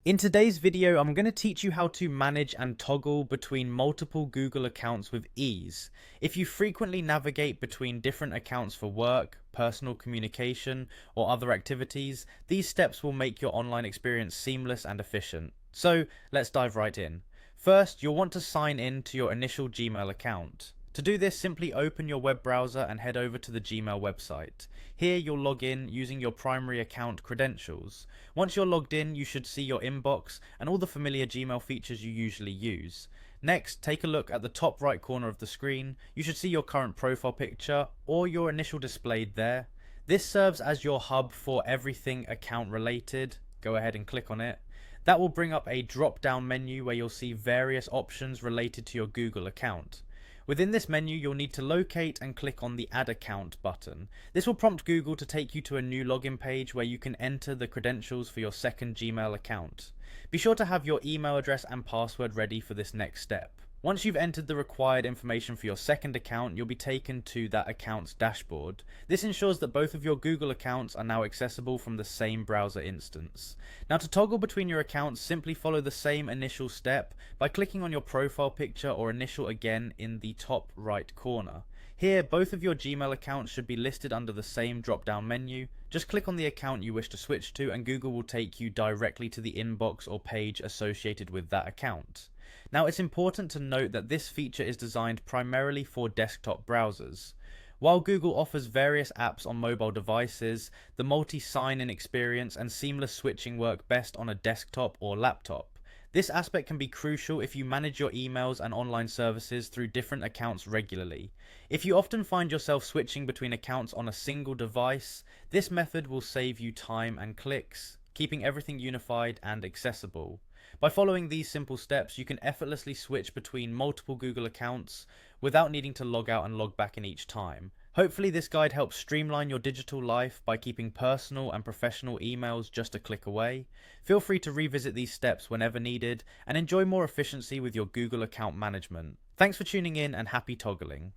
In today's video, I'm going to teach you how to manage and toggle between multiple Google accounts with ease. If you frequently navigate between different accounts for work, personal communication, or other activities, these steps will make your online experience seamless and efficient. So let's dive right in. First, you'll want to sign in to your initial Gmail account. To do this, simply open your web browser and head over to the Gmail website. Here you'll log in using your primary account credentials. Once you're logged in, you should see your inbox and all the familiar Gmail features you usually use. Next, take a look at the top right corner of the screen. You should see your current profile picture or your initial displayed there. This serves as your hub for everything account related. Go ahead and click on it. That will bring up a drop down menu where you'll see various options related to your Google account. Within this menu, you'll need to locate and click on the Add Account button. This will prompt Google to take you to a new login page where you can enter the credentials for your second Gmail account. Be sure to have your email address and password ready for this next step. Once you've entered the required information for your second account, you'll be taken to that account's dashboard. This ensures that both of your Google accounts are now accessible from the same browser instance. Now, to toggle between your accounts, simply follow the same initial step by clicking on your profile picture or initial again in the top right corner. Here, both of your Gmail accounts should be listed under the same drop-down menu. Just click on the account you wish to switch to and Google will take you directly to the inbox or page associated with that account. Now, it's important to note that this feature is designed primarily for desktop browsers. While Google offers various apps on mobile devices, the multi-sign-in experience and seamless switching work best on a desktop or laptop. This aspect can be crucial if you manage your emails and online services through different accounts regularly. If you often find yourself switching between accounts on a single device, this method will save you time and clicks, keeping everything unified and accessible. By following these simple steps, you can effortlessly switch between multiple Google accounts without needing to log out and log back in each time. Hopefully this guide helps streamline your digital life by keeping personal and professional emails just a click away. Feel free to revisit these steps whenever needed and enjoy more efficiency with your Google account management. Thanks for tuning in and happy toggling.